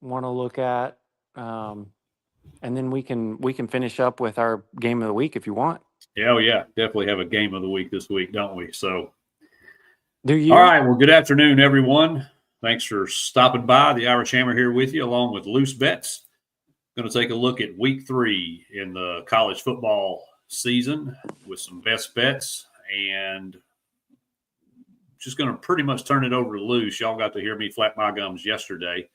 want to look at, and then we can finish up with our game of the week if you want. Yeah, oh yeah, definitely have a game of the week this week, don't we? So, Do all you? right. Well, good afternoon, everyone. Thanks for stopping by. The Irish Hammer here with you, along with Loose Bets. Going to take a look at week 3 in the college football season with some best bets, and just going to pretty much turn it over to Loose. Y'all got to hear me flap my gums yesterday,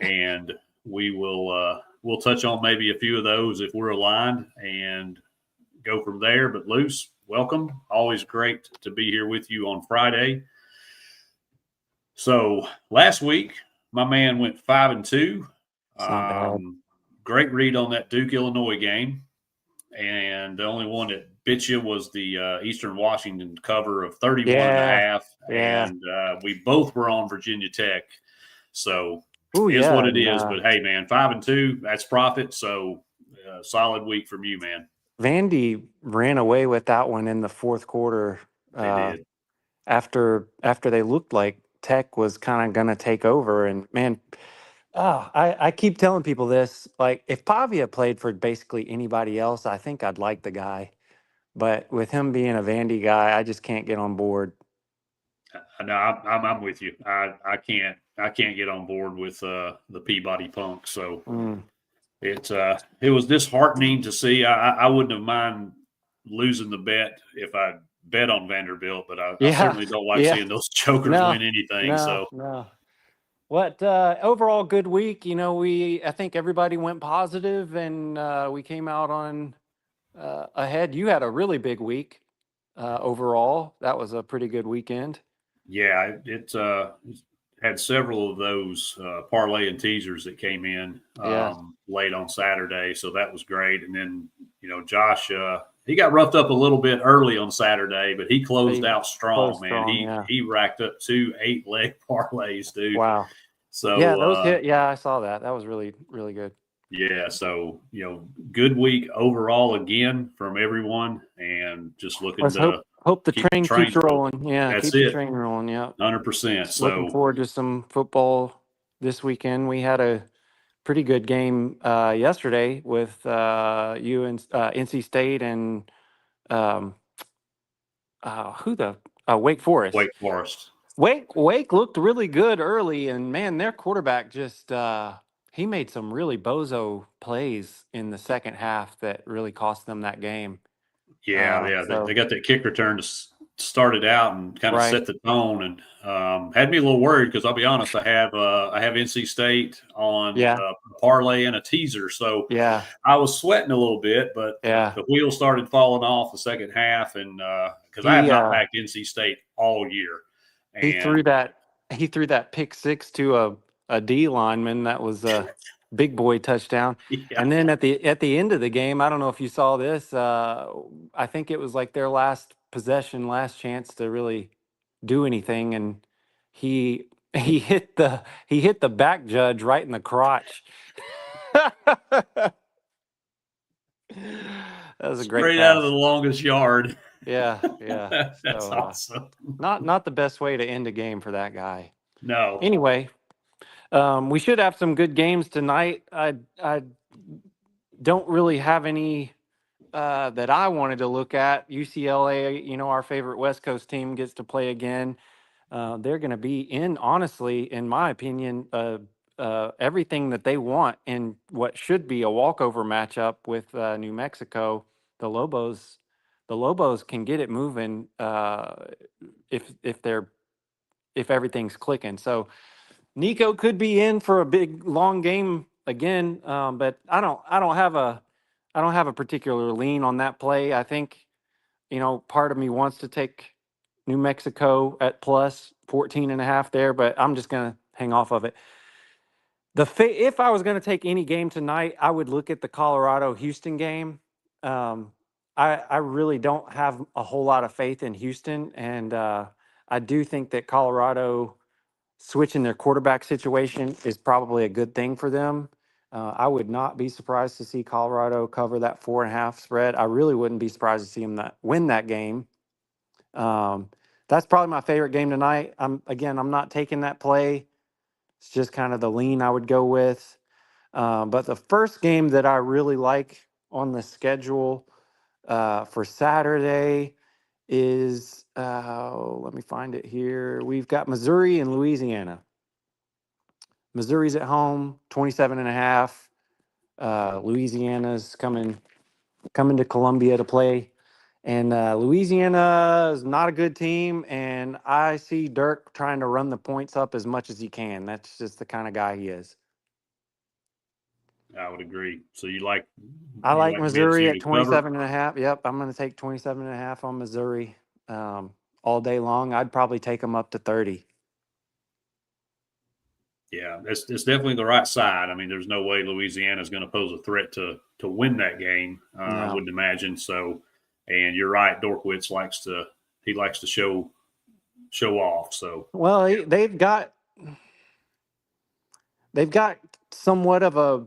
and we'll touch on maybe a few of those if we're aligned and go from there. But Loose, welcome. Always great to be here with you on Friday. So last week, my man went 5-2. It's not bad. Great read on that Duke Illinois game, and the only one that bit you was the Eastern Washington cover of 31 and a Yeah, half, yeah. and we both were on Virginia Tech. So Oh is yeah, what it and is. But hey, man, 5-2, that's profit. So solid week from you, man. Vandy ran away with that one in the fourth quarter. They Uh, did. after they looked like Tech was kind of gonna take over, and man, I keep telling people this. Like, if Pavia played for basically anybody else, I think I'd like the guy. But with him being a Vandy guy, I just can't get on board. No, I'm with you. I can't get on board with the Peabody Punk. So Mm. it was disheartening to see. I wouldn't have mind losing the bet if I bet on Vanderbilt, but I Yeah, certainly don't like yeah. seeing those chokers No, win anything. no, So no. What overall good week? I think everybody went positive, and we came out on ahead. You had a really big week overall. That was a pretty good weekend. yeah, it had several of those parlay and teasers that came in Yeah, late on Saturday, so that was great. And then Josh, he got roughed up a little bit early on Saturday, but he but closed you out strong, close man. strong. He Yeah. he racked up 2 8-leg parlays, dude. Wow. Yeah, So those hit. Yeah, I saw that. That was really really good. yeah, so good week overall again from everyone, and just looking Let's hope to hope the keep the train keeps train rolling. rolling. Yeah, That's keep the it, train rolling. Yeah. 100%. Looking So forward to some football this weekend. We had a pretty good game yesterday with you and NC State and um, who the Wake Forest. Wake Forest. Wake looked really good early, and man, their quarterback just he made some really bozo plays in the second half that really cost them that game. Yeah, yeah, they So got that kick return to start it out and kind of right, set the tone, and had me a little worried because I'll be honest, I have NC State on yeah, a parlay and a teaser, so yeah, I was sweating a little bit, but yeah. the wheels started falling off the second half, and because I have He not backed NC State all year, he threw and that he threw that pick six to a D lineman. That was a big boy touchdown. yeah, And then at the end of the game, I don't know if you saw this. I think it was like their last possession, last chance to really do anything, and he he hit the back judge right in the crotch. That was a great straight out of the pass. longest yard. Yeah, yeah. That's So awesome. not the best way to end a game for that guy. No, Anyway, we should have some good games tonight. I don't really have any that I wanted to look at. UCLA, our favorite West Coast team, gets to play again. They're going to be honestly, in my opinion, everything that they want in what should be a walkover matchup with New Mexico. The Lobos, the Lobos can get it moving if everything's clicking. So Nico could be in for a big long game again, but I don't have a particular lean on that play. I think part of me wants to take New Mexico at plus 14 and a half there, but I'm just gonna hang off of it. If I was gonna take any game tonight, I would look at the Colorado Houston game. Um, I really don't have a whole lot of faith in Houston, and I do think that Colorado switching their quarterback situation is probably a good thing for them. I would not be surprised to see Colorado cover that 4.5 spread. I really wouldn't be surprised to see them win that game. Um, that's probably my favorite game tonight. I'm not taking that play. It's just kind of the lean I would go with. But the first game that I really like on the schedule for Saturday is, let me find it here. We've got Missouri and Louisiana. Missouri's at home, 27 and a half. Louisiana's coming to Columbia to play. And Louisiana is not a good team, and I see Dirk trying to run the points up as much as he can. That's just the kind of guy he is. I would agree. So I you like like Missouri MSU at to cover? 27 and a half. Yep, I'm going to take 27 and a half on Missouri all day long. I'd probably take them up to 30. Yeah, it's definitely the right side. I mean, there's no way Louisiana is going to pose a threat to win that game. I No. wouldn't imagine. So, and you're right. Dorkwitz likes to show off. So, Well, they've got somewhat of a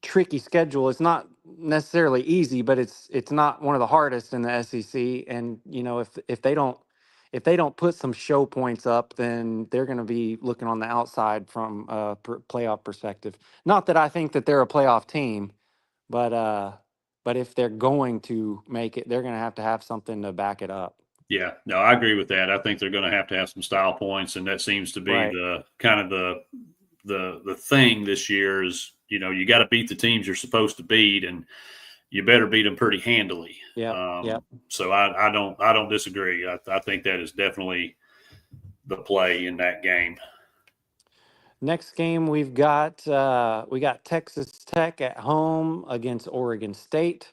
tricky schedule. It's not necessarily easy, but it's not one of the hardest in the SEC. And if they don't put some show points up, then they're going to be looking on the outside from a playoff perspective. Not that I think that they're a playoff team, but if they're going to make it, they're going to have something to back it up. yeah, no, I agree with that. I think they're going to have some style points, and that seems to be Right. the kind of the thing this year is you got to beat the teams you're supposed to beat, and you better beat them pretty handily. Yep. Yep. So I don't disagree. I think that is definitely the play in that game. Next game we got Texas Tech at home against Oregon State.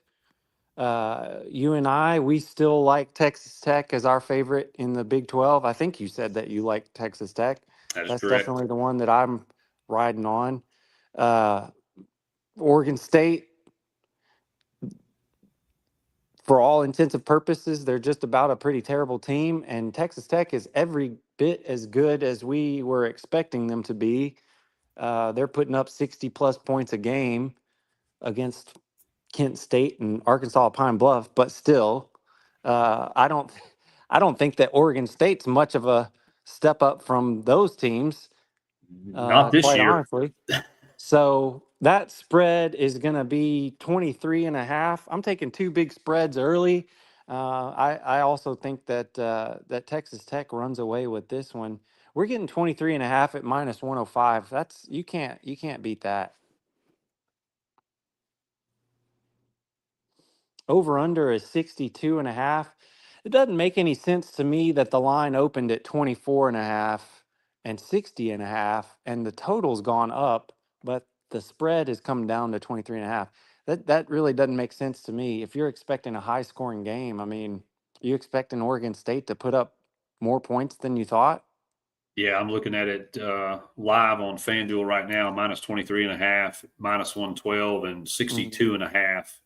You and we still like Texas Tech as our favorite in the Big 12. I think you said that you like Texas Tech. That is That's correct. definitely the one that I'm riding on. Uh, Oregon State, for all intents and purposes, they're just about a pretty terrible team. And Texas Tech is every bit as good as we were expecting them to be. They're putting up 60 plus points a game against Kent State and Arkansas Pine Bluff, but still, I don't, I don't think that Oregon State's much of a step up from those teams, Not this quite year. honestly. So that spread is going to be 23 and a half. I'm taking two big spreads early. I also think that that Texas Tech runs away with this one. We're getting 23 and a half at minus 105. That's you can't beat that. Over under is 62 and a half. It doesn't make any sense to me that the line opened at 24 and a half and 60 and a half and the total's gone up, but the spread has come down to 23 and a half. That really doesn't make sense to me. If you're expecting a high scoring game, I mean, you expecting Oregon State to put up more points than you thought? Yeah, I'm looking at it live on FanDuel right now. Minus 23 and a half, minus 112, and Mhm. 62 and a half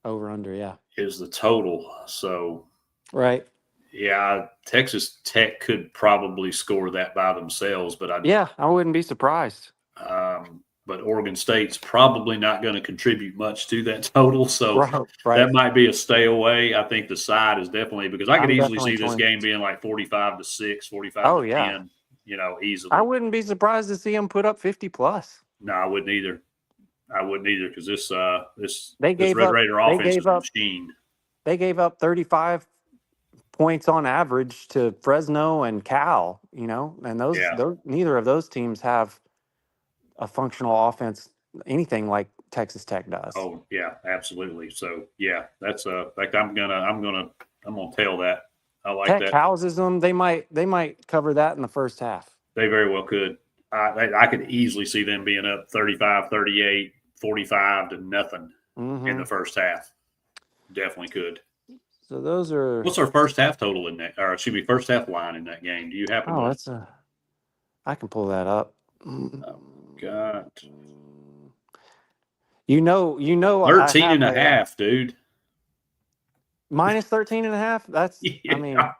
Over under, yeah. is the total. So Right. yeah, Texas Tech could probably score that by themselves, Yeah, I wouldn't be surprised. but Oregon State's probably not going to contribute much to that total. So Right, right. that might be a stay away. I think the side is definitely because I could I'm easily definitely see this 20. game being like 45-6, 45 Oh, to yeah. 10, I easily. wouldn't be surprised to see them put up 50 plus. No, I wouldn't either. I wouldn't either because They this gave Red up Raider they offense gave is a up machine. they gave up 35 points on average to Fresno and Cal, and Yeah. those neither of those teams have a functional offense anything like Texas Tech does. Oh yeah, absolutely. So yeah, that's like I'm gonna tell that. I like Tech that. houses them. They might cover that in the first half. They very well could. I could easily see them being up 35, 38, 45 to nothing in the Hmm. first half. Definitely could. So those are What's our first half total in that, or excuse me, first half line in that game? Do you happen oh to? that's a I can pull that up. I've got I 13 have and a a half, dude. minus 13 and a half. That's I mean, Yeah.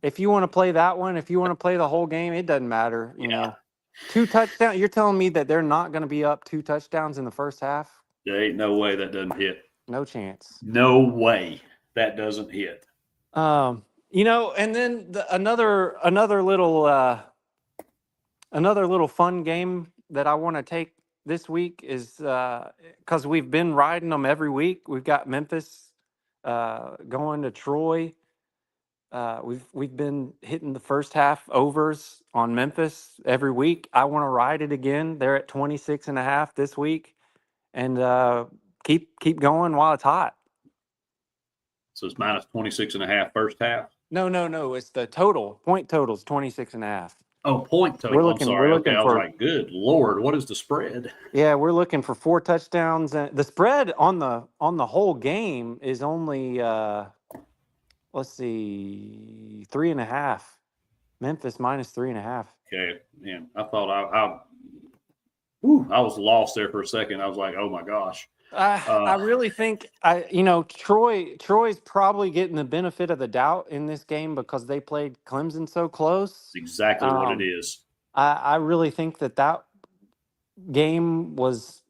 if you want to play that one, if you want to play the whole game, it doesn't matter. Yeah. Two touchdowns. You're telling me that they're not going to be up two touchdowns in the first half? There ain't no way that doesn't hit. No chance. No way that doesn't hit. Um, And then another little fun game that I want to take this week is because we've been riding them every week. We've got Memphis going to Troy. We've been hitting the first half overs on Memphis every week. I want to ride it again. They're at 26.5 this week, and keep going while it's hot. So it's minus 26.5 first half. No. It's the total point total's 26.5. Oh, point We're total. I'm looking. We're sorry. Okay, looking I was for. like, good Lord, what is the spread? Yeah, we're looking for 4 touchdowns, and the spread on the whole game is only let's see, 3.5. Memphis minus 3.5. Okay, man, I thought I was lost there for a second. I was like, oh my gosh. I really think Troy's probably getting the benefit of the doubt in this game because they played Clemson so close. Exactly what it Um, is. I really think that game was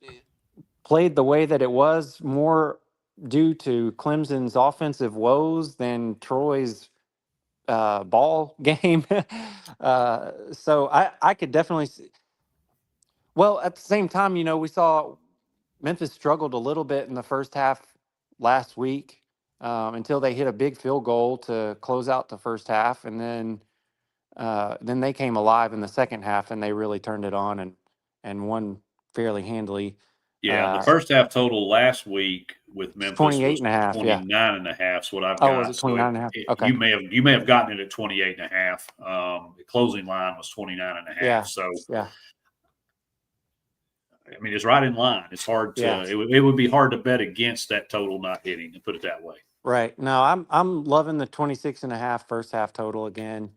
played the way that it was more due to Clemson's offensive woes than Troy's ball game. So I could definitely see. Well, at the same time, we saw Memphis struggled a little bit in the first half last week until they hit a big field goal to close out the first half, and then they came alive in the second half and they really turned it on and won fairly handily. Yeah, the first half total last week with It's Memphis 28 was and a half. Yeah. 29.5 is what I've Oh, was got. it So 29 and a half? Okay. you may have gotten it at 28.5. The closing line was 29.5. Yeah. So Yeah. I mean, it's right in line. It's hard Yeah. to it would be hard to bet against that total not hitting, to put it that way. Right. No, I'm loving the 26.5 first half total again.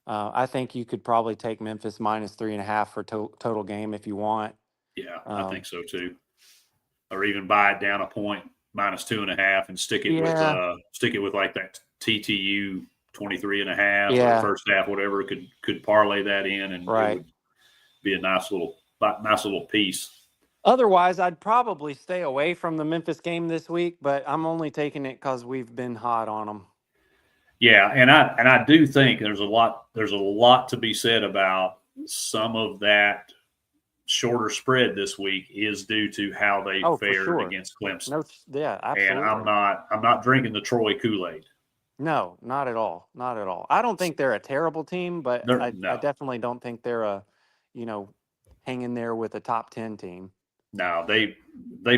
I think you could probably take Memphis minus 3.5 for total game if you want. Yeah, I Um, think so too. Or even buy it down a point, minus 2.5, and stick it yeah. with like that TTU 23.5 or Yeah. first half, whatever could parlay that in, and it Right. would be a nice little piece. Otherwise, I'd probably stay away from the Memphis game this week, but I'm only taking it because we've been hot on them. Yeah, and I do think there's a lot to be said about some of that shorter spread this week is due to how they Oh, for fared sure. against Clemson. No, yeah, And I'm absolutely. not drinking the Troy Kool-Aid. No, not at all. Not at all. I don't think they're a terrible team, but I No, definitely don't think they're you know, hanging there with a top 10 team. no, they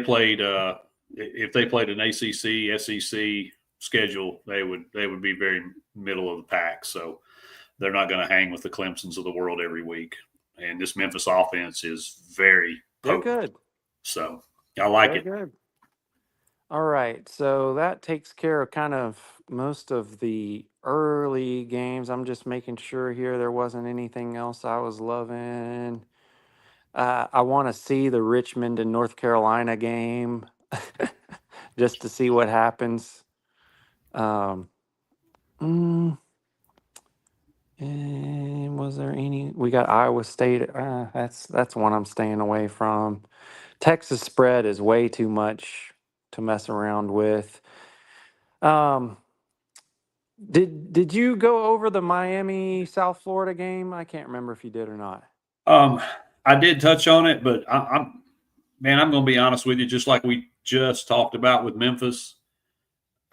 played if they played an ACC SEC schedule, they would be very middle of the pack. So they're not going to hang with the Clemsons of the world every week. And this Memphis offense is very They're potent. good. So I like They're it. good. All right. So that takes care of kind of most of the early games. I'm just making sure here there wasn't anything else I was loving. I want to see the Richmond and North Carolina game just to see what happens. Um, mm, and was there any? We got Iowa State. That's one I'm staying away from. Texas spread is way too much to mess around with. Um, did you go over the Miami South Florida game? I can't remember if you did or not. Um, I did touch on it, but I'm going to be honest with you. Just like we just talked about with Memphis,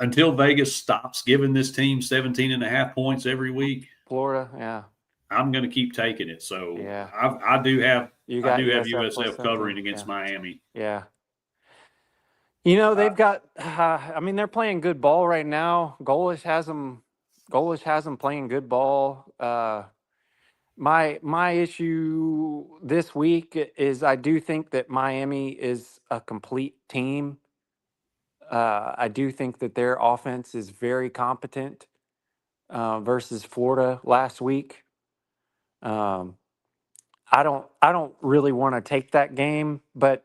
until Vegas stops giving this team 17.5 points every week, Florida, yeah, I'm going to keep taking it. So yeah. I do have You I got do have USF plus USF 17. covering against Yeah, Miami. yeah. They've got. I mean, they're playing good ball right now. Golish has them. Golish has them playing good ball. My issue this week is I do think that Miami is a complete team. I do think that their offense is very competent versus Florida last week. Um, I don't really want to take that game, but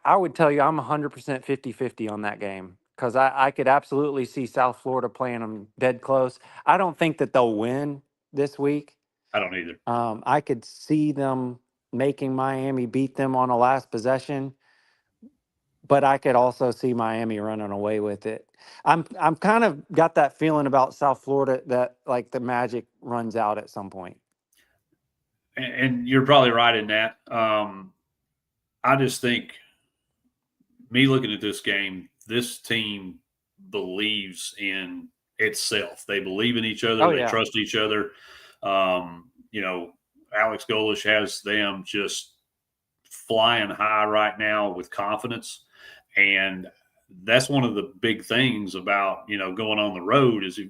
I would tell you I'm 100% 50-50 on that game because I could absolutely see South Florida playing them dead close. I don't think that they'll win this week. I don't either. I could see them making Miami beat them on a last possession, but I could also see Miami running away with it. I'm kind of got that feeling about South Florida that like the magic runs out at some point. And you're probably right in that. I just think me looking at this game, this team believes in itself. They believe in each other. Oh They yeah. trust each other. You know, Alex Golish has them just flying high right now with confidence, and that's one of the big things about going on the road is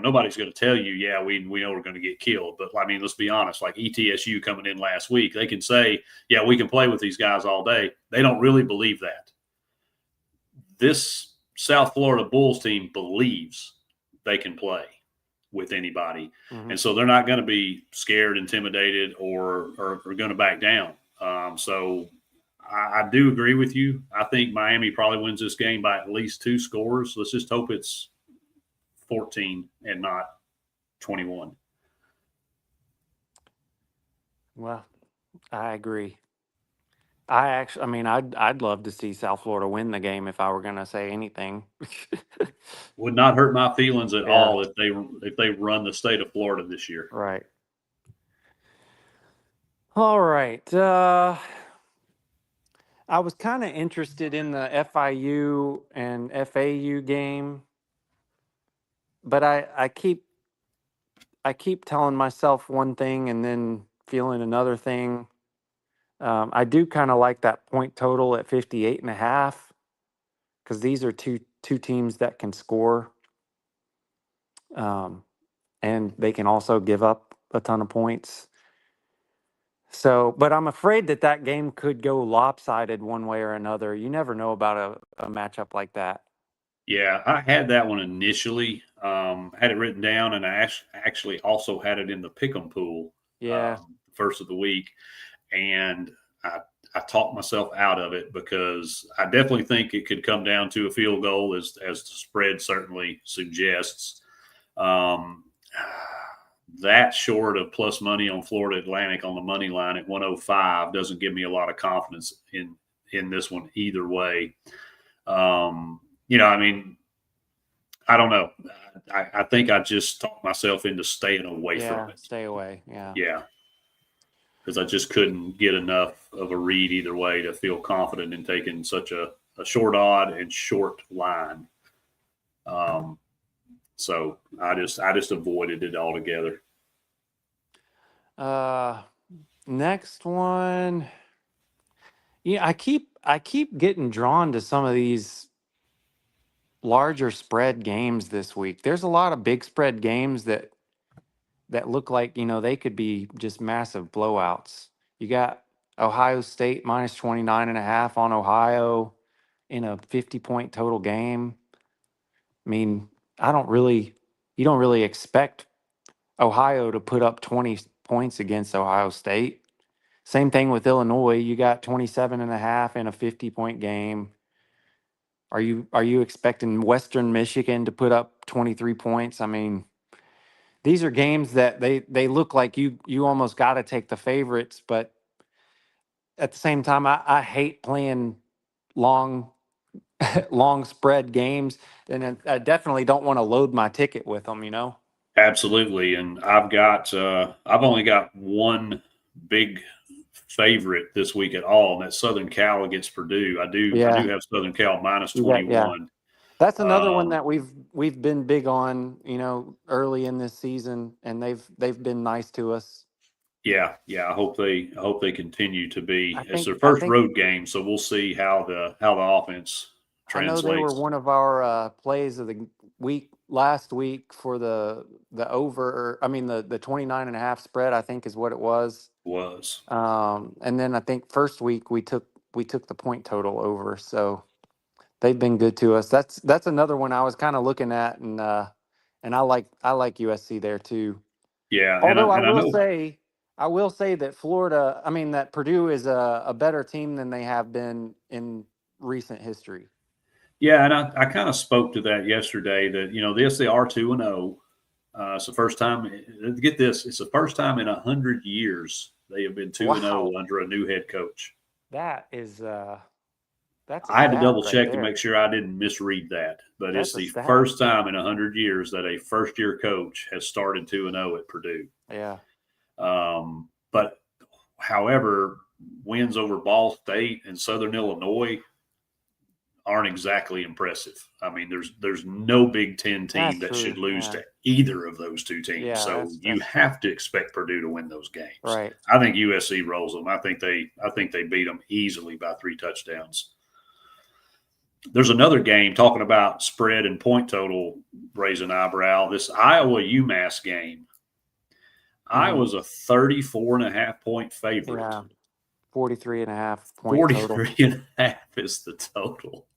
nobody's going to tell you, yeah, we know we're going to get killed. But I mean, let's be honest, like ETSU coming in last week, they can say, yeah, we can play with these guys all day. They don't really believe that. This South Florida Bulls team believes they can play with anybody. Hmm. And so they're not going to be scared, intimidated, or going to back down. So I do agree with you. I think Miami probably wins this game by at least 2 scores. Let's just hope it's 14 and not 21. Well, I agree. I mean, I'd love to see South Florida win the game if I were going to say anything. Would not hurt my feelings at Yeah, all if they run the state of Florida this year. right. All right. I was kind of interested in the FIU and FAU game, but I keep telling myself one thing and then feeling another thing. I do kind of like that point total at 58 and a half because these are two teams that can score, um, and they can also give up a ton of points. So, but I'm afraid that that game could go lopsided one way or another. You never know about a matchup like that. Yeah, I had that one initially. Had it written down, and I actually also had it in the pick'em pool Yeah, first of the week, and I I talked myself out of it because I definitely think it could come down to a field goal, as the spread certainly suggests. Um, that short of plus money on Florida Atlantic on the money line at 105 doesn't give me a lot of confidence in this one either way. I mean, I don't know. I think I just talked myself into staying away from yeah, it. stay away. Yeah. Yeah, because I just couldn't get enough of a read either way to feel confident in taking such a short odd and short line. Um, so I just avoided it altogether. Uh, Next one. Yeah, I keep getting drawn to some of these larger spread games this week. There's a lot of big spread games that look like, they could be just massive blowouts. You got Ohio State minus 29 and a half on Ohio in a 50-point total game. I mean, I don't really you don't really expect Ohio to put up 20 points against Ohio State. Same thing with Illinois. You got 27 and a half in a 50-point game. Are you expecting Western Michigan to put up 23 points? I mean, these are games that they look like you almost got to take the favorites, but at the same time, I hate playing long long spread games, and I definitely don't want to load my ticket with them. Absolutely, and I've only got one big favorite this week at all, and that's Southern Cal against Purdue. I do Yeah, have Southern Cal minus yeah. 21. That's another one Um, that we've been big on, early in this season, and they've been nice to us. yeah. I hope they continue to I be. It's think their I first think road game, so we'll see how the offense I know they were translates. one of our plays of the week last week for the over. I mean the 29 and a half spread, I think is what it was. Was And then I think first week we took the point total over. So they've been good to us. That's another one I was kind of looking at, and I like USC there too. Yeah, and Although I know. I will say that I mean that Purdue is a better team than they have been in recent history. Yeah, and I kind of spoke to that yesterday. That this they are 2-0. It's the first time. Get this, it's the first time in 100 years they have been 2-0 Wow, under a new head coach. that is That's a I had to stat double right check to there. make sure I didn't misread that, but it's That's a the stat. first time in 100 years that a first year coach has started 2-0 at Purdue. Yeah. But however, wins over Ball State and Southern Illinois aren't exactly impressive. I mean, there's no Big Ten team That's that should true. lose Yeah. to either of those two teams. Yeah, So you that's have to expect Purdue to win those games. right. I think USC rolls them. I think they beat them easily by 3 touchdowns. There's another game talking about spread and point total raising eyebrow. This Iowa UMass game. Mm, Iowa's a 34.5 point favorite. yeah. 43.5 point total. 43.5 is the total.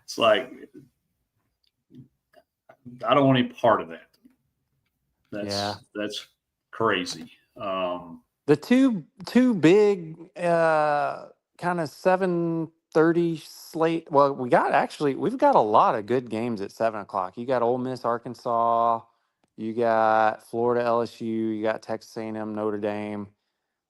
It's like I don't want any part of that. Yeah. That's crazy. The two big kind of 7:30 slate. Well, we've got a lot of good games at 7 o'clock. You got Ole Miss, Arkansas, you got Florida, LSU, you got Texas A&M, Notre Dame.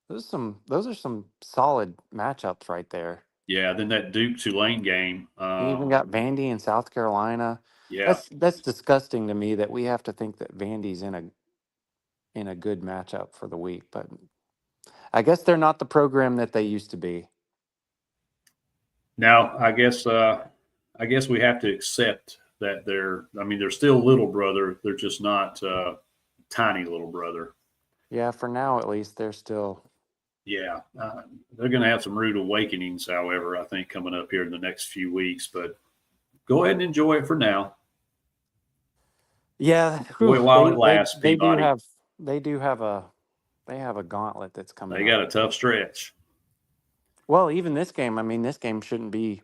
Those are some solid matchups right there. Yeah, then that Duke Tulane game. You even got Vandy in South Carolina. Yeah. That's disgusting to me that we have to think that Vandy's in a good matchup for the week, but I guess they're not the program that they used to be. Now I guess we have to accept that they're still little brother. They're just not tiny little brother. Yeah, for now at least, they're still. Yeah, they're going to have some rude awakenings, however, I think coming up here in the next few weeks. But go ahead and enjoy it for now. Yeah, Enjoy it whew, while it lasts, they do Peabody. have they do have a they have a gauntlet that's coming They got up. a tough stretch. Well, even this game, I mean, this game shouldn't be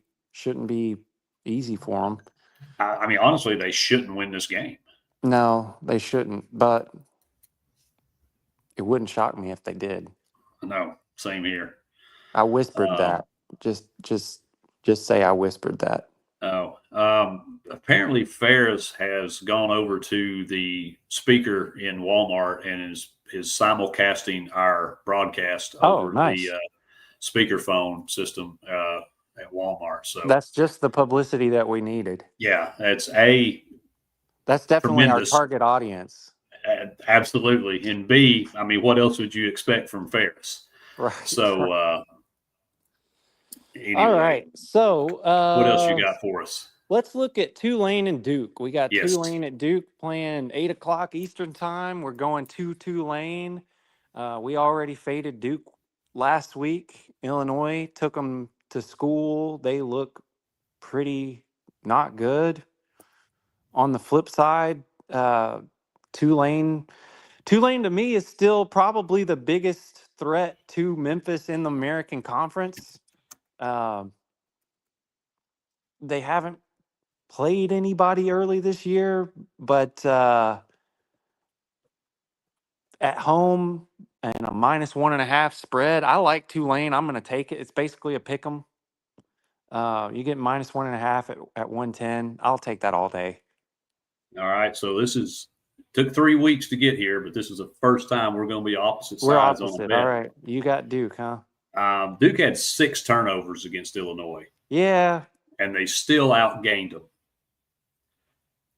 easy for them. I mean, honestly, they shouldn't win this game. No, they shouldn't, but it wouldn't shock me if they did. No, same here. I whispered Um, that. Just say I whispered that. oh, apparently Ferris has gone over to the speaker in Walmart and is simulcasting our broadcast Oh, over the nice. speakerphone system at Walmart. So That's just the publicity that we needed. yeah, it's a That's definitely our tremendous, target audience. absolutely. And B, I mean, what else would you expect from Ferris? Right. So All anyway, right. So what else you got for us? let's look at Tulane and Duke. We got Yes. Tulane at Duke playing 8 o'clock Eastern time. We're going to Tulane. We already faded Duke last week. Illinois took them to school. They look pretty not good. On the flip side, Tulane Tulane to me is still probably the biggest threat to Memphis in the American Conference. Um, they haven't played anybody early this year, but at home and a -1.5 spread, I like Tulane. I'm going to take it. It's basically a pick 'em. You get -1.5 at 110. I'll take that all day. All right. So this took 3 weeks to get here, but this is the first time we're going to be opposite We're sides on a opposite. All bet. right. You got Duke, huh? Duke had 6 turnovers against Illinois, Yeah. and they still outgained them.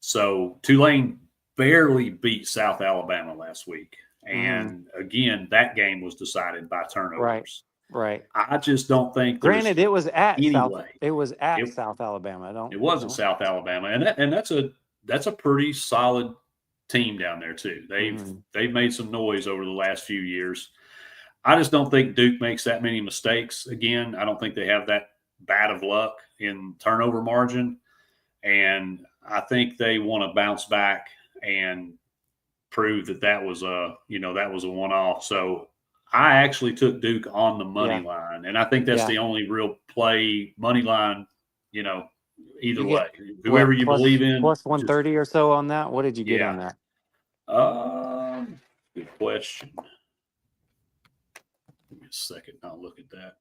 So Tulane barely beat South Alabama last week. Mm-hmm. And again, that game was decided by Right. turnovers. Right. I just don't think Granted, there's it was at any South. way. It was at It, South Alabama. it wasn't Don't. South Alabama, and that's a pretty solid team down there too. Mm-hmm. They've made some noise over the last few years. I just don't think Duke makes that many mistakes again. I don't think they have that bad of luck in turnover margin, and I think they want to bounce back and prove that was a one-off. So I actually took Duke on the money Yeah. line, and I think that's Yeah. the only real play money line. You know, either You way, get whoever what you believe in, plus 130 or so on that. What did you get yeah. on that? Good question. Give me a second. I'll look at that.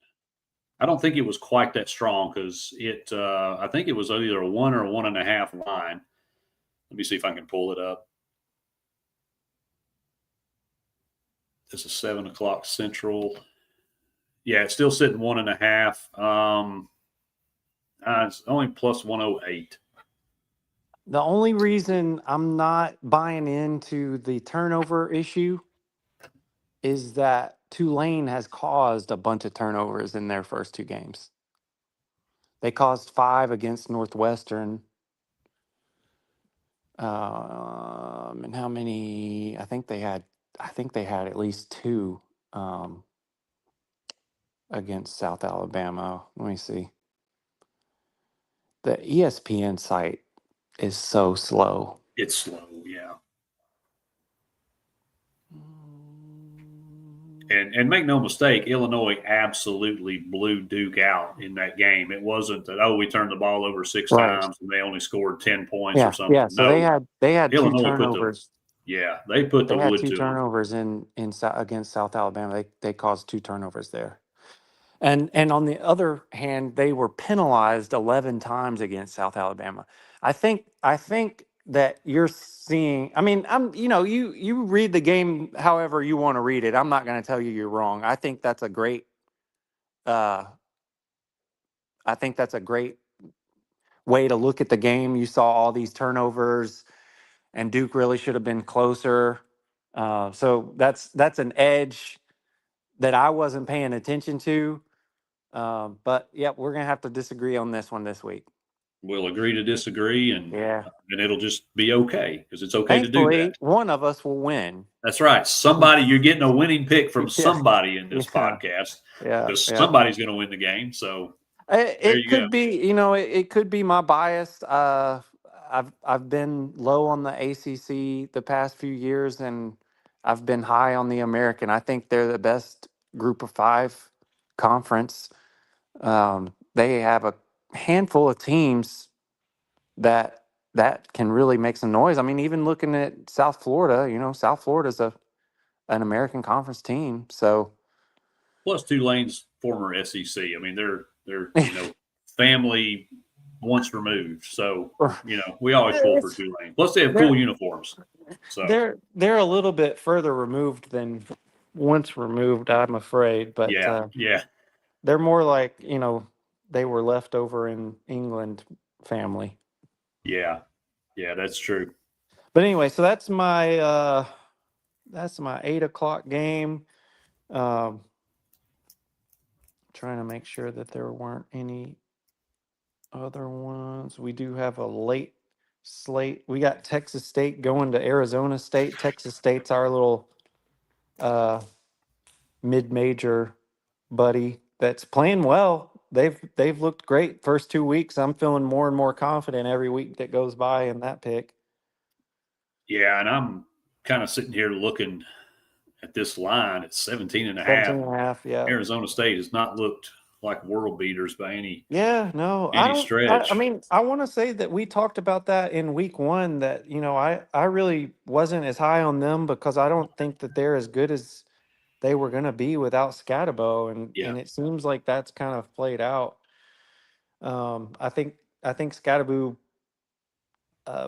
I don't think it was quite that strong because I think it was either a 1 or a 1.5 line. Let me see if I can pull it up. It's a 7 o'clock Central. Yeah, it's still sitting 1.5. It's only plus 108. The only reason I'm not buying into the turnover issue is that Tulane has caused a bunch of turnovers in their first two games. They caused 5 against Northwestern. And how many? I think they had at least 2 um, against South Alabama. Let me see. The ESPN site is so slow. It's slow, yeah. And make no mistake, Illinois absolutely blew Duke out in that game. It wasn't that, we turned the ball over 6 Right. times and they only scored 10 points or Yeah. something. Yeah. So No, they had 2 Illinois turnovers. they put the They had wood 2 to them. turnovers against South Alabama. They caused 2 turnovers there. And on the other hand, they were penalized 11 times against South Alabama. I think that you're seeing. I mean, you read the game however you want to read it. I'm not going to tell you you're wrong. Uh, I think that's a great way to look at the game. You saw all these turnovers, and Duke really should have been closer. So that's an edge that I wasn't paying attention to. But yeah, we're gonna have to disagree on this one this week. We'll agree to disagree, Yeah. and it'll just be okay because it's okay to do Thankfully, that. one of us will win. That's right. Somebody, you're getting a winning pick from Yeah. somebody in this Yeah. podcast Yeah. because Yeah. somebody's going to win the game. So there It you go. could be, it could be my bias. I've been low on the ACC the past few years, and I've been high on the American. I think they're the best Group of 5 conference. They have a handful of teams that can really make some noise. I mean, even looking at South Florida, South Florida's an American Conference team. So Plus Tulane's former SEC. I mean, they're family once removed. So we always pull for it's Tulane. Plus they have they're cool uniforms. So they're a little bit further removed than once removed, I'm afraid. But yeah, they're more like they were left over in England family. yeah, that's true. But anyway, so that's my 8 o'clock game. Um, Trying to make sure that there weren't any other ones. We do have a late slate. We got Texas State going to Arizona State. Texas State's our little uh, mid-major buddy that's playing well. They've looked great first 2 weeks. I'm feeling more and more confident every week that goes by in that pick. Yeah, and I'm kind of sitting here looking at this line at 17 and a 17 half. and a half, yeah. Arizona State has not looked like world beaters by Yeah, no, I any don't. I stretch. mean, I want to say that we talked about that in week 1. That I really wasn't as high on them because I don't think that they're as good as they were going to be without Scatabo, and Yeah, it seems like that's kind of played out. I think Scatabo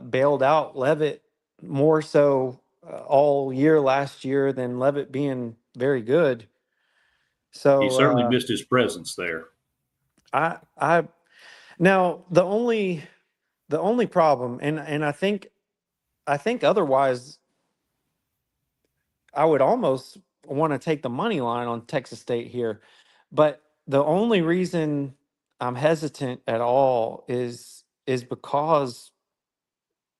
bailed out Levitt more so all year last year than Levitt being very good. he So certainly missed his presence there. I now the only problem, and I think otherwise I would almost want to take the money line on Texas State here, but the only reason I'm hesitant at all is because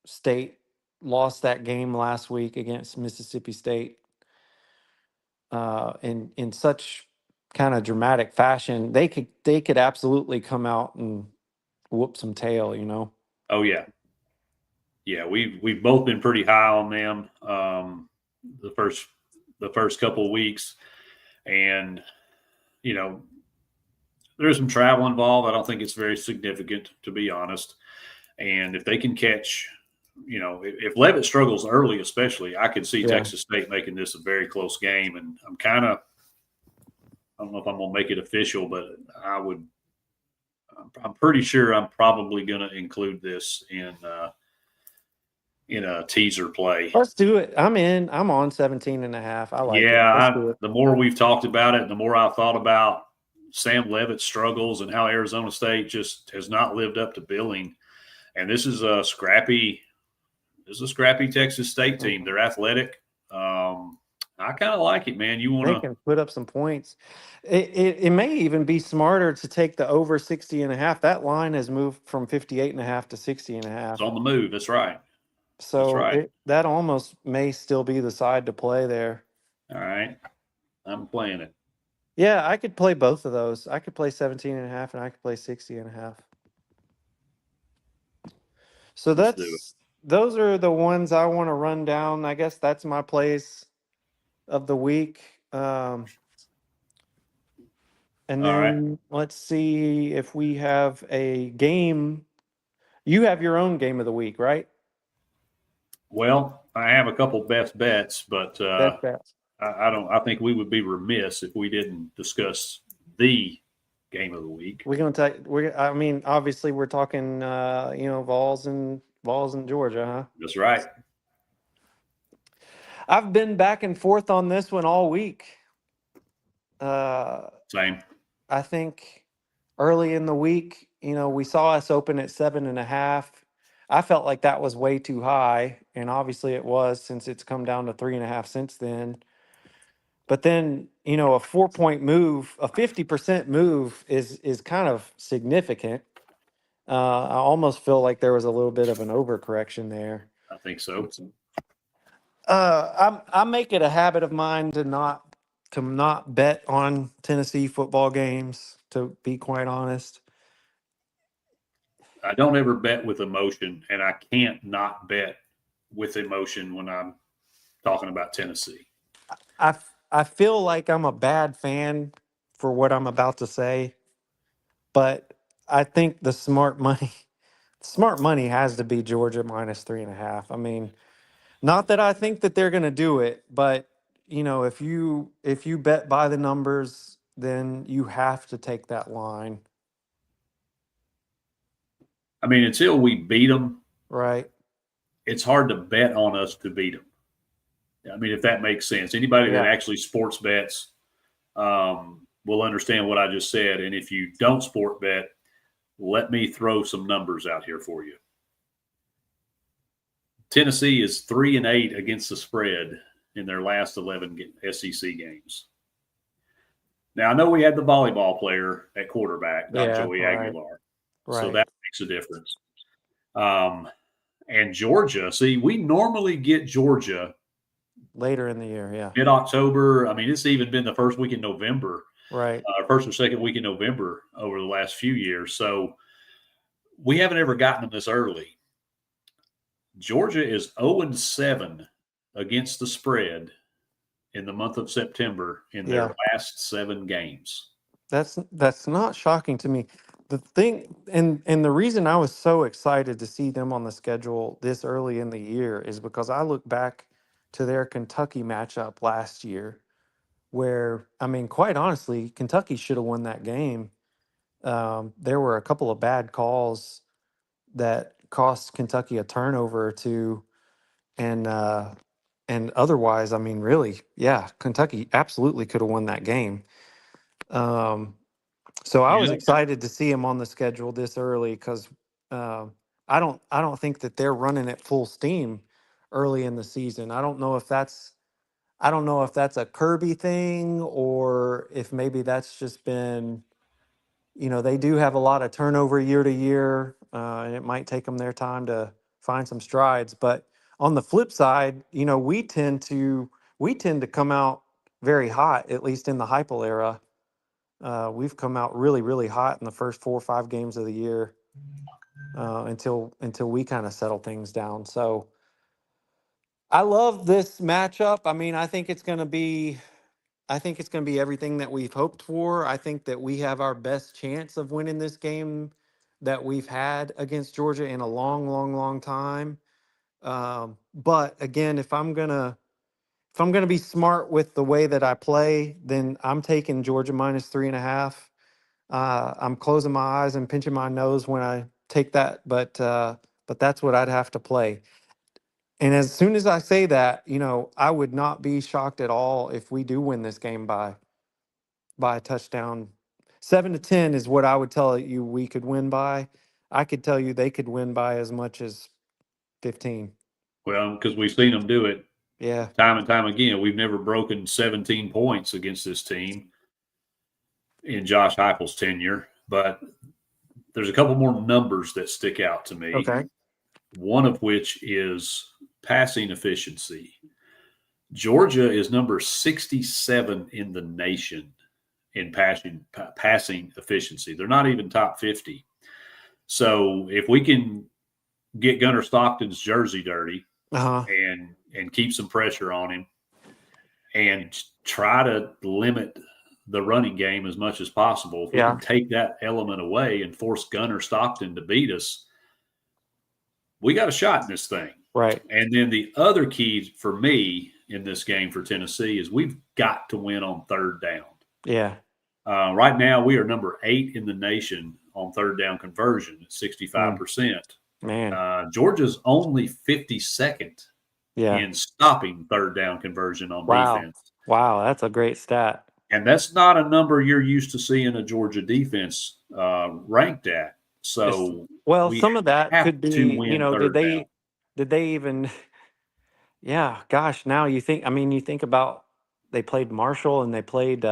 State lost that game last week against Mississippi State in such kind of dramatic fashion. They could absolutely come out and whoop some tail. Oh yeah, we've both been pretty high on them the first couple of weeks, and there's some travel involved. I don't think it's very significant, to be honest. And if they can catch, if Levitt struggles early, especially, I could see Yeah. Texas State making this a very close game. And I don't know if I'm going to make it official, but I'm pretty sure I'm probably going to include this in a teaser play. Let's do it. I'm in. I'm on 17 and a half. I like it. Let's Yeah, do it. the more we've talked about it, the more I've thought about Sam Levitt struggles and how Arizona State just has not lived up to billing. And this is a scrappy Texas State team. They're athletic. I kind of like it, man. You want They to? can put up some points. It may even be smarter to take the over 60.5. That line has moved from 58.5 to 60.5. It's on the move. That's right. That's So right. that almost may still be the side to play there. All right. I'm playing it. Yeah, I could play both of those. I could play 17.5 and I could play 60.5. So Let's do it. those are the ones I want to run down. I guess that's my plays of the week. And All right. then let's see if we have a game. You have your own game of the week, right? Well, I have a couple best bets, but That's that. I don't. I think we would be remiss if we didn't discuss the game of the week. We're gonna take. I mean, obviously, we're talking. Vols and Georgia, huh? That's right. I've been back and forth on this one all week. Same. I think early in the week, we saw us open at 7.5. I felt like that was way too high, and obviously it was since it's come down to 3.5 since then. But then, a 4-point move, a 50% move is kind of significant. I almost feel like there was a little bit of an overcorrection there. I think so. I make it a habit of mine to not bet on Tennessee football games, to be quite honest. I don't ever bet with emotion, and I can't not bet with emotion when I'm talking about Tennessee. I feel like I'm a bad fan for what I'm about to say, but I think the smart money has to be Georgia minus 3.5. I mean, not that I think that they're going to do it, but if you bet by the numbers, then you have to take that line, I mean, until we beat them, right? it's hard to bet on us to beat them. I mean, if that makes sense. Anybody that Yeah. actually sports bets will understand what I just said. And if you don't sport bet, let me throw some numbers out here for you. Tennessee is 3-8 against the spread in their last 11 SEC games. Now, I know we had the volleyball player at quarterback, not Yeah, Joey right. Aguilar. Right. So that makes a difference. And Georgia, see, we normally get Georgia Later in the year, yeah. mid-October. I mean, it's even been the first week in November, Right. First or second week in November over the last few years. So we haven't ever gotten them this early. Georgia is 0-7 against the spread in the month of September in their last 7 games. That's not shocking to me. The thing and the reason I was so excited to see them on the schedule this early in the year is because I look back to their Kentucky matchup last year, where, I mean, quite honestly, Kentucky should have won that game. There were a couple of bad calls that cost Kentucky a turnover or two, and otherwise, I mean, really, yeah, Kentucky absolutely could have won that game. So I was Yeah. excited to see him on the schedule this early because I don't think that they're running at full steam early in the season. I don't know if that's a Kirby thing or if maybe that's just been, they do have a lot of turnover year to year, and it might take them their time to find some strides. But on the flip side, we tend to come out very hot, at least in the Heupel era. We've come out really, really hot in the first 4 or 5 games of the year, until we kind of settle things down. So I love this matchup. I mean, I think it's going to be everything that we've hoped for. I think that we have our best chance of winning this game that we've had against Georgia in a long, long, long time. But again, if I'm gonna be smart with the way that I play, then I'm taking Georgia minus 3.5. I'm closing my eyes and pinching my nose when I take that, but that's what I'd have to play. And as soon as I say that, I would not be shocked at all if we do win this game by a touchdown. 7 to 10 is what I would tell you we could win by. I could tell you they could win by as much as 15. Well, because we've seen them do it Yeah. time and time again. We've never broken 17 points against this team in Josh Heupel's tenure, but there's a couple more numbers that stick out to me. Okay. One of which is passing efficiency. Georgia is number 67 in the nation in passing efficiency. They're not even top 50. So if we can get Gunnar Stockton's jersey dirty Uh-huh. and keep some pressure on him and try to limit the running game as much as possible, if we Yeah. can take that element away and force Gunnar Stockton to beat us, we got a shot in this thing. Right. And then the other key for me in this game for Tennessee is we've got to win on third down. Yeah. Right now, we are number 8 in the nation on third down conversion at 65%. Man. Georgia's only 52nd Yeah. in stopping third down conversion on Wow. defense. Wow. That's a great stat. And that's not a number you're used to seeing a Georgia defense ranked at. So Well, we some of that have could to be, win did third down. they even yeah, gosh, now you think about they played Marshall and they played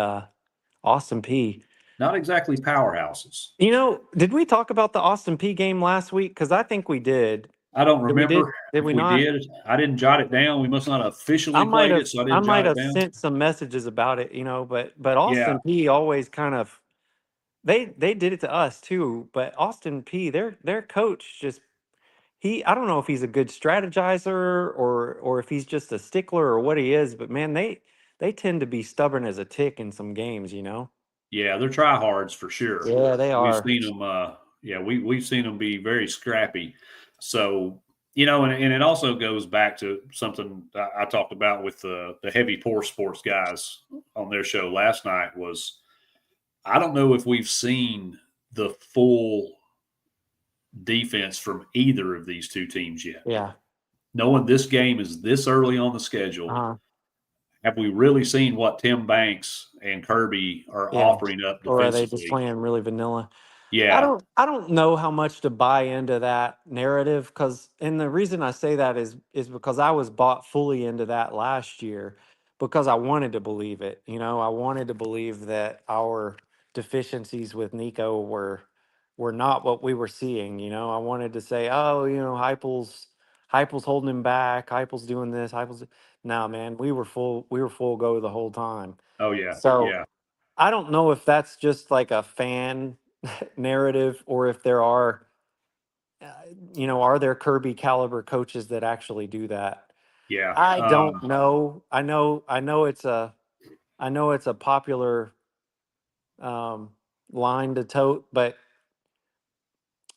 Austin P. Not exactly powerhouses. Did we talk about the Austin P game last week? Because I think we did. I don't Did we did remember did if we we not? did. I didn't jot it down. We must not have officially played it, so I I didn't might jot it have down. sent some messages about it, but Yeah, Austin P always kind of they did it to us too. But Austin P, their coach just I don't know if he's a good strategizer or if he's just a stickler or what he is, but man, they tend to be stubborn as a tick in some games. yeah, they're tryhards for sure. Yeah, they We've are. seen them. Yeah, we've seen them be very scrappy. So and it also goes back to something I talked about with the heavy poor sports guys on their show last night. Was I don't know if we've seen the full defense from either of these two teams yet. Yeah. Knowing this game is this early on the schedule, Uh-huh. have we really seen what Tim Banks and Kirby are Yeah. offering up Or are they just defensively? playing really vanilla? I Yeah, don't I don't know how much to buy into that narrative and the reason I say that is because I was bought fully into that last year because I wanted to believe it. I wanted to believe that our deficiencies with Nico were not what we were seeing. I wanted to say, oh, Heupel's holding him back, Heupel's doing this, Heupel's no, man, we were full go the whole time. oh yeah, So yeah, I don't know if that's just like a fan narrative or if there uh, are there Kirby caliber coaches that actually do that? yeah. I don't know. I know it's a popular um, line to tote, but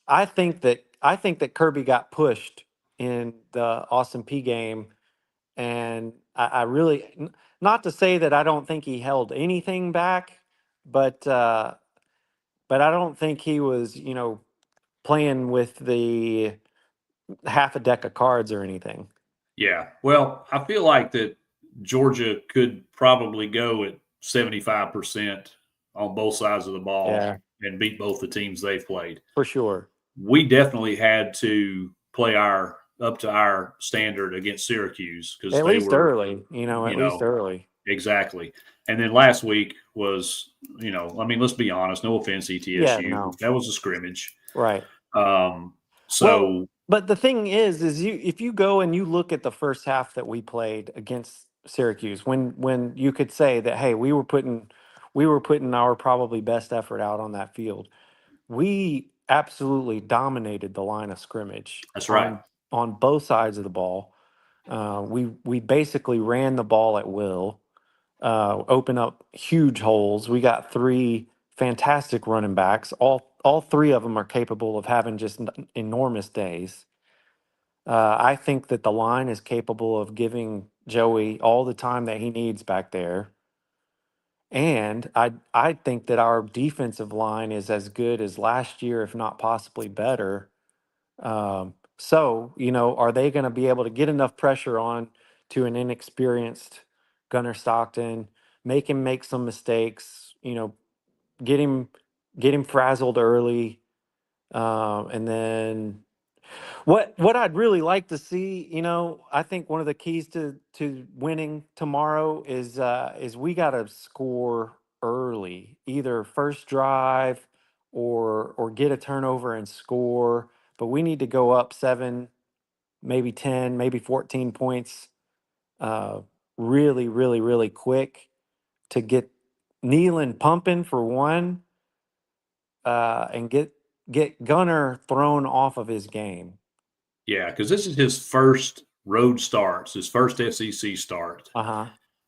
I think that Kirby got pushed in the Austin P game, and I really not to say that I don't think he held anything back, but I don't think he was playing with the half a deck of cards or anything. Yeah. Well, I feel like that Georgia could probably go at 75% on both sides of the ball Yeah, and beat both the teams they've played. for sure. We definitely had to play our up to our standard against Syracuse because At they least were, early, at you least know, early. exactly. And then last week was, I mean, let's be honest, no offense, Yeah, ETSU, no, that was a scrimmage. right. Um, Well, so but the thing is if you go and you look at the first half that we played against Syracuse, when you could say that, hey, we were putting our probably best effort out on that field. We absolutely dominated the line of scrimmage that's right. on both sides of the ball. We basically ran the ball at will, open up huge holes. We got three fantastic running backs. All three of them are capable of having just enormous days. I think that the line is capable of giving Joey all the time that he needs back there. And I think that our defensive line is as good as last year, if not possibly better. So, are they going to be able to get enough pressure on to an inexperienced Gunnar Stockton, make him make some mistakes, get him get him frazzled early, and then what I'd really like to see, I think one of the keys to winning tomorrow is we got to score early, either first drive or get a turnover and score. But we need to go up 7, maybe 10, maybe 14 points, uh, really, really, really quick to get Nealon pumping for one, and get Gunner thrown off of his game. Yeah, because this is his first road starts, his first SEC start. Uh huh.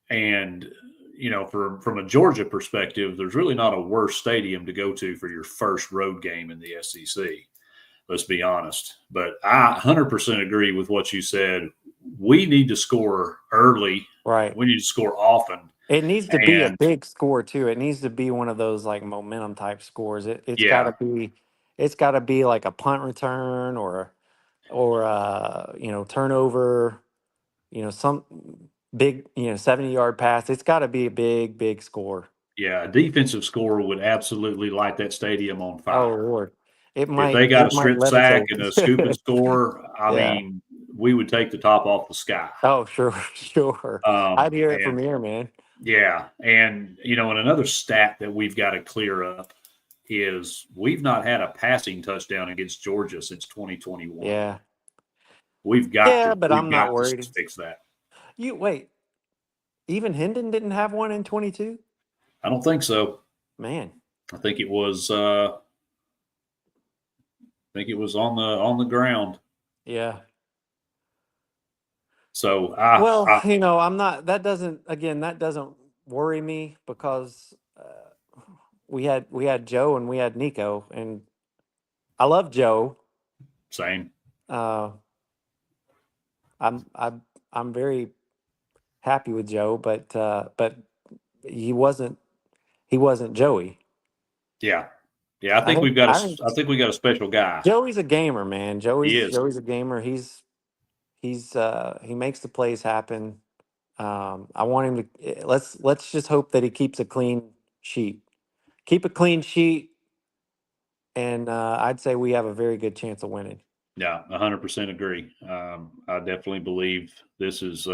And, from a Georgia perspective, there's really not a worse stadium to go to for your first road game in the SEC. Let's be honest. But I 100% agree with what you said. We need to score early. Right. We need to score often. It needs to be a And big score too. It needs to be one of those like momentum type scores. It's got to yeah, be, it's got to be like a punt return or turnover. Some big 70-yard pass. It's got to be a big score. yeah, a defensive score would absolutely light that stadium on Oh fire. Lord, it If might they got a it might strip sack levitate. and a scoop and score, I Yeah. mean, we would take the top off the sky. Oh sure, sure. I'd hear it from And here, man. yeah, and and another stat that we've got to clear up is we've not had a passing touchdown against Georgia since 2021. Yeah. We've got Yeah, to but we've I'm not got to worried. fix that. You wait. Even Hendon didn't have one in 22. I don't think so. Man. I think it was on the ground. Yeah. So Well, I'm not. That doesn't worry me because we had Joe and we had Nico, and I love Joe. same. Uh, I'm very happy with Joe, but he wasn't he wasn't Joey. Yeah, yeah. I I think think we've got I think a. I think we got a special guy. Joey's a gamer, man. He Joey's is. Joey's a gamer. He makes the plays happen. I want him to let's just hope that he keeps a clean sheet. Keep a clean sheet, and I'd say we have a very good chance of winning. Yeah, 100% agree. I definitely believe this is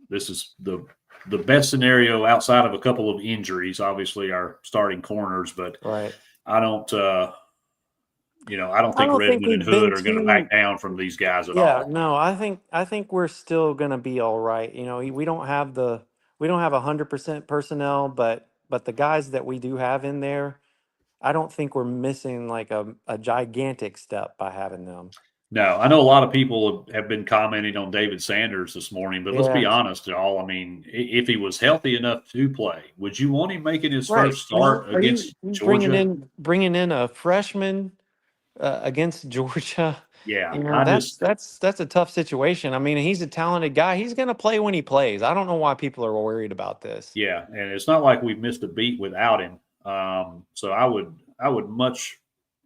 the best scenario outside of a couple of injuries. Obviously, our starting corners, but Right. I don't. I don't I think don't think Redmond and we've Hood been are going to back too. down from these guys at Yeah, all. no, I think we're still gonna be all right. We don't have 100% personnel, but the guys that we do have in there, I don't think we're missing like a gigantic step by having them. No, I know a lot of people have been commenting on David Sanders this morning, but let's be Yeah. honest, y'all. I mean, if he was healthy enough to play, would you want him making his Right. first I mean, start are you against bringing Georgia? in a freshman against Georgia? Yeah, I just That's a tough situation. I mean, he's a talented guy. He's going to play when he plays. I don't know why people are worried about this. yeah, and it's not like we've missed a beat without him. So I would much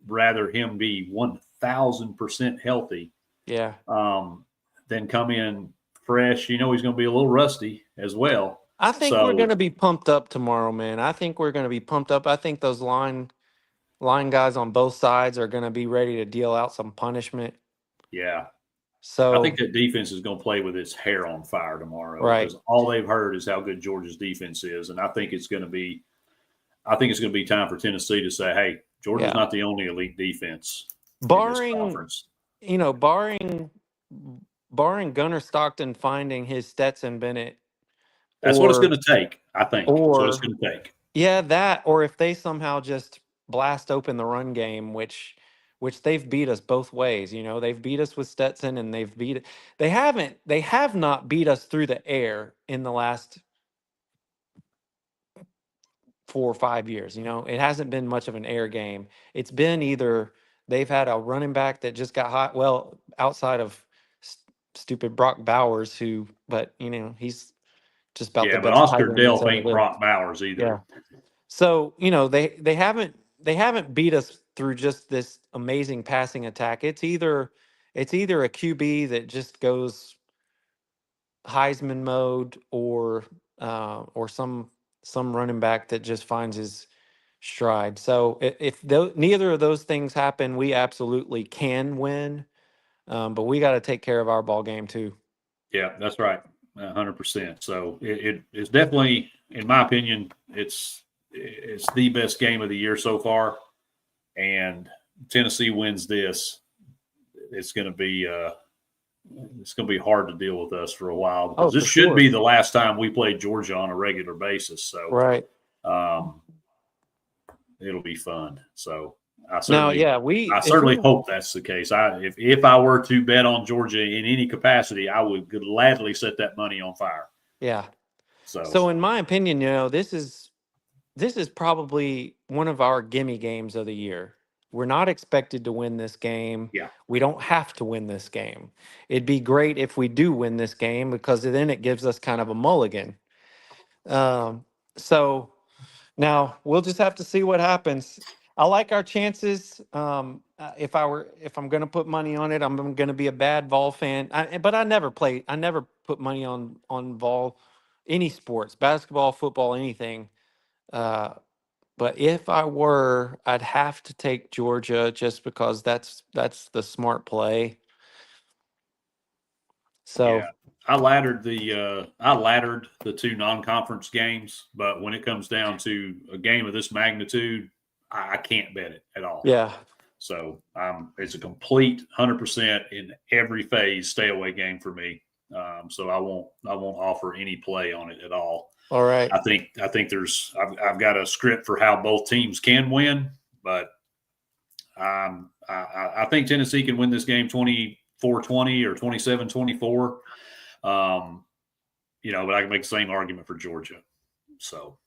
rather him be 1,000% healthy Yeah. um, than come in fresh. He's going to be a little rusty as well. I think we're going So to be pumped up tomorrow, man. I think we're going to be pumped up. I think those line guys on both sides are going to be ready to deal out some punishment. yeah, I think So, that defense is going to play with its hair on fire tomorrow right. because all they've heard is how good Georgia's defense is, and I think it's going to be time for Tennessee to say, "Hey, Georgia's Yeah. not the only elite defense in this Barring, conference." you know, barring barring Gunnar Stockton finding his Stetson Bennett That's what it's or going to take. I think that's what it's or going to take. yeah, that or if they somehow just blast open the run game, which they've beat us both ways. They've beat us with Stetson and they have not beat us through the air in the last 4 or 5 years. It hasn't been much of an air game. It's been either they've had a running back that just got hot. Well, outside of stupid Brock Bowers, but he's just about the Yeah, but best tight Oscar end that's Delp ever ain't lived. Brock Bowers either. Yeah. So they haven't beat us through just this amazing passing attack. It's either a QB that just goes Heisman mode or some running back that just finds stride. So if neither of those things happen, we absolutely can win. But we got to take care of our ball game too. Yeah, that's right, 100%. So it is definitely, in my opinion, it's the best game of the year so far. And Tennessee wins this, it's going to be hard to deal with us for a while Oh, because this for should sure. be the last time we play Georgia on a regular basis. So Right. um, it'll be fun. So I Now, certainly yeah, I if certainly we, hope that's the case. If I were to bet on Georgia in any capacity, I would gladly set that money on fire. yeah. So So in my opinion, this is probably one of our gimme games of the year. We're not expected to win this game. yeah, We don't have to win this game. It'd be great if we do win this game because then it gives us kind of a mulligan. Um, so now we'll just have to see what happens. I like our chances. If I'm going to put money on it, I'm going to be a bad Vol fan. But I never play. I never put money on Vol, any sports, basketball, football, anything. Uh, but if I were, I'd have to take Georgia just because that's the smart play. yeah. So I laddered the two non-conference games, but when it comes down to a game of this magnitude, I can't bet it at all. yeah, So it's a complete 100% in every phase stay away game for me. So I won't offer any play on it at all. all right. I think I've got a script for how both teams can win, but I think Tennessee can win this game 24-20 or 27-24. But I can make the same argument for Georgia. So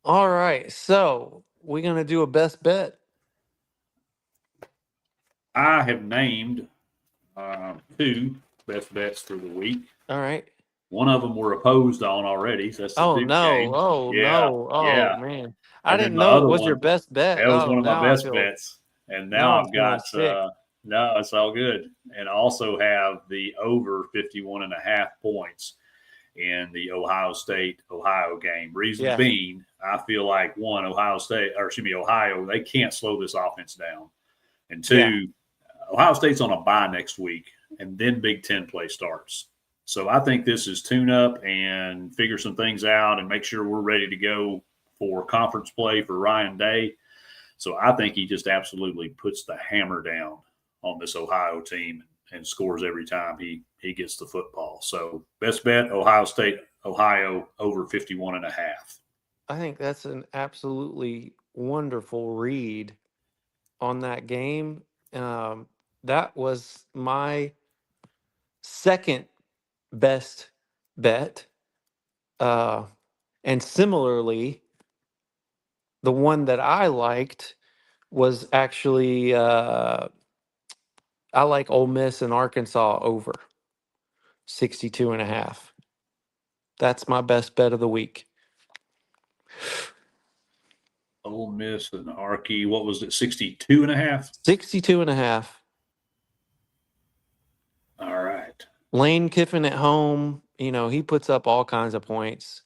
All right. So we're gonna do a best bet. I have named two best bets for the week. All right. One of them we're opposed on already. So that's the Oh Duke no! game. Oh Yeah, no! Oh yeah. man! I And then didn't my know it other was your one, best bet. that was Oh, one of my now I best feel. bets. And Now now I'm I've feeling got, sick. no, it's all good. And I also have the over 51.5 points in the Ohio game. Reason Yeah. being, I feel like one, Ohio, they can't slow this offense down. And Yeah. two, Ohio State's on a bye next week, and then Big Ten play starts. So I think this is tune up and figure some things out and make sure we're ready to go for conference play for Ryan Day. So I think he just absolutely puts the hammer down on this Ohio team and scores every time he gets the football. So best bet, Ohio State, Ohio over 51.5. I think that's an absolutely wonderful read on that game. Um, that was my second best bet. And similarly, the one that I liked was actually I like Ole Miss and Arkansas over 62.5. That's my best bet of the week. Ole Miss and Arky, what was it, 62.5? 62.5. All right. Lane Kiffin at home, he puts up all kinds of points.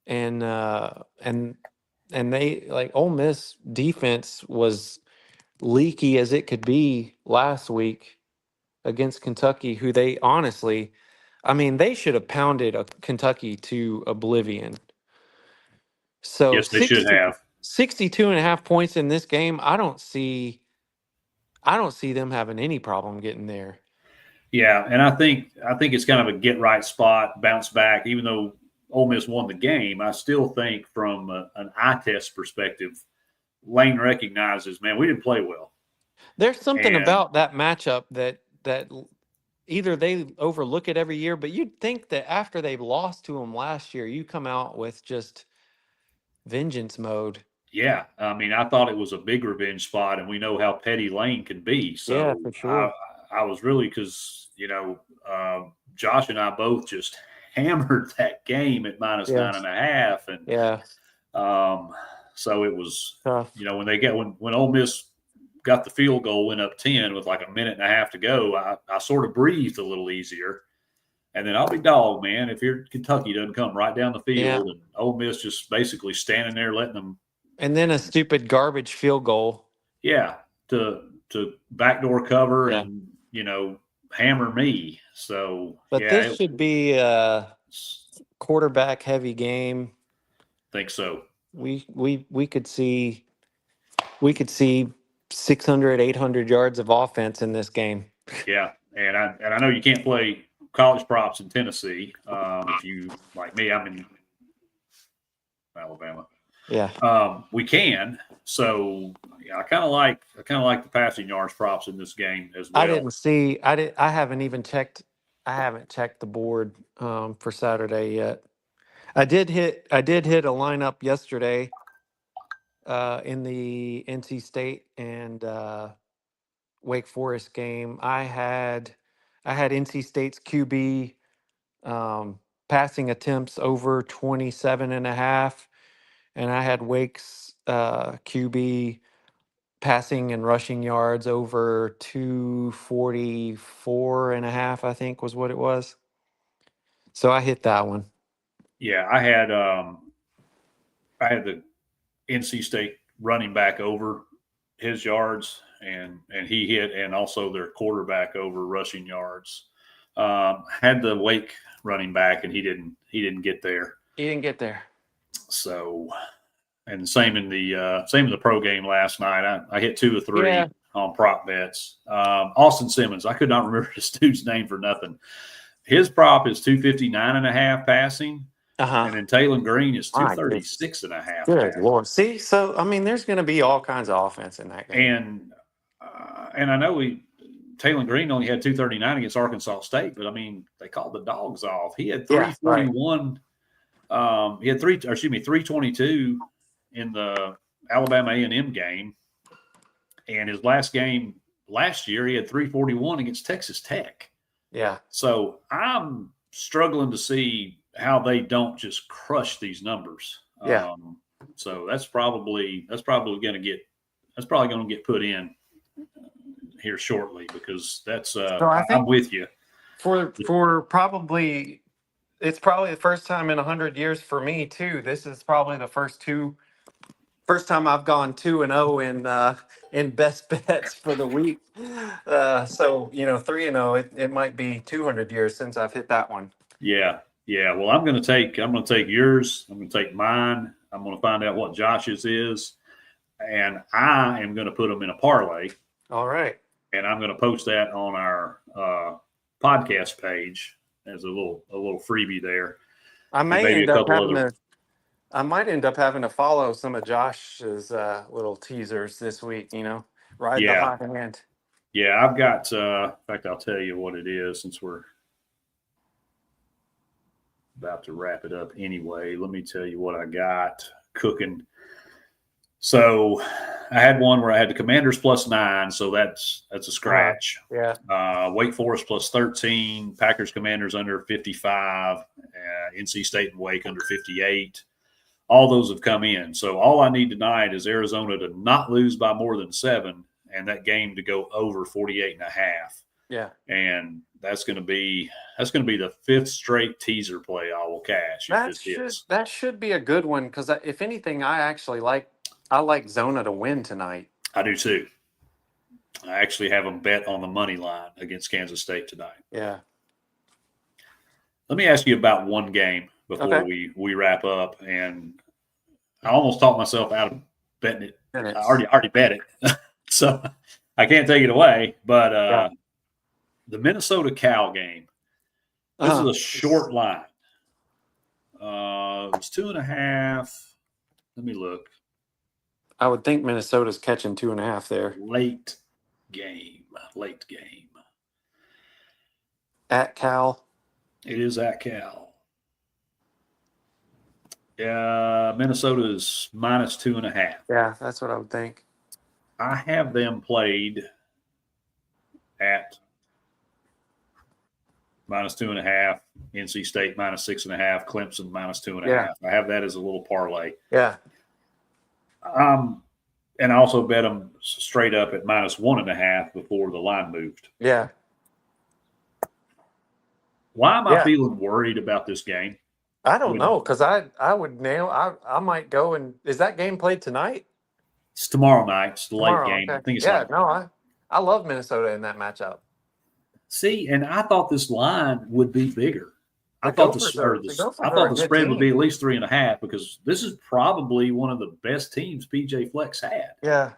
And and they like Ole Miss defense was leaky as it could be last week against Kentucky, who they honestly, I mean, they should have pounded Kentucky to oblivion. So Yes, they should have. 62.5 points in this game, I don't see them having any problem getting there. Yeah, and I think it's kind of a get right spot, bounce back. Even though Ole Miss won the game, I still think from an eye test perspective, Lane recognizes, man, we didn't play well, There's something and about that matchup that either they overlook it every year, but you'd think that after they've lost to them last year, you come out with just vengeance mode. yeah, I mean, I thought it was a big revenge spot, and we know how petty Lane can be. Yeah, So for I sure. I was really because Josh and I both just hammered that game at minus nine Yes. and a half, and Yeah. um, so it was Tough. when Ole Miss got the field goal, went up 10 with like a minute and a half to go, I sort of breathed a little easier. And then I'll be dog, man, if Kentucky doesn't come right down the Yeah. field and Ole Miss just basically standing there letting them And then a stupid garbage field goal. Yeah, to backdoor cover Yeah. and hammer me. So But yeah, this should be a quarterback heavy game. think so. We could see 600, 800 yards of offense in this game. Yeah, and I know you can't play college props in Tennessee. If you like me, I'm in Alabama. Yeah. We can. So yeah, I kind of like the passing yards props in this game as well. I haven't checked the board for Saturday yet. I did hit a lineup yesterday in the NC State and Wake Forest game. I had NC State's QB passing attempts over 27 and a half, and I had Wake's QB passing and rushing yards over 244 and a half, I think was what it was. So I hit that one. Yeah, I had the NC State running back over his yards, and he hit, and also their quarterback over rushing yards. Had the Wake running back, and he didn't get there. He didn't get there. So, and same in the pro game last night. I hit 2 or 3 on prop bets. Austin Simmons, I could not remember this dude's name for nothing. His prop is 259.5 passing. And then Taylor Green is 236.5. Good Lord. See, so I mean, there's going to be all kinds of offense in that game. And I know Taylor Green only had 239 against Arkansas State, but I mean, they called the dogs off. He had 341. He had 322 in the Alabama A&M game, and his last game last year he had 341 against Texas Tech. Yeah. So I'm struggling to see how they don't just crush these numbers. Yeah. So that's probably going to get put in here shortly, because that's I'm with you. For probably, it's probably the first time in 100 years for me too. This is probably the first time I've gone 2-0 in best bets for the week. So 3-0. It might be 200 years since I've hit that one. Yeah. Yeah, well, I'm going to take yours. I'm going to take mine. I'm going to find out what Josh's is, and I am going to put them in a parlay. All right. And I'm going to post that on our podcast page as a little freebie there. I might end up having to follow some of Josh's little teasers this week. Ride the hot hand. Yeah, I've got. In fact, I'll tell you what it is, since we're about to wrap it up anyway. Let me tell you what I got cooking. So I had one where I had the Commanders +9, so that's a scratch. Yeah. Wake Forest +13, Packers Commanders under 55, NC State and Wake under 58. All those have come in. So all I need tonight is Arizona to not lose by more than 7, and that game to go over 48.5. Yeah. And that's going to be the 5th straight teaser play I will cash. That should be a good one, because if anything, I like Zona to win tonight. I do too. I actually have them bet on the money line against Kansas State tonight. Yeah. Let me ask you about one game before we wrap up. And I almost talked myself out of betting it. I already bet it, so I can't take it away. But the Minnesota Cal game. This is a short line. It's 2.5. Let me look. I would think Minnesota's catching 2.5 there. Late game. At Cal. It is at Cal. Yeah, Minnesota is -2.5. Yeah, that's what I would think. I have them played at -2.5, NC State -6.5, Clemson -2.5. Yeah. I have that as a little parlay. Yeah. And I also bet them straight up at -1.5 before the line moved. Yeah. Why am I feeling worried about this game? I don't With, know because I would nail. I might go and is that game played tonight? it's tomorrow night. It's the late Tomorrow. game. I Okay. think it's Yeah. like, No. I love Minnesota in that matchup. see, and I thought this line would be bigger. The Gophers are I are thought a the good spread would team. be at least 3.5 because this is probably one of the best teams PJ Flex had. Yeah.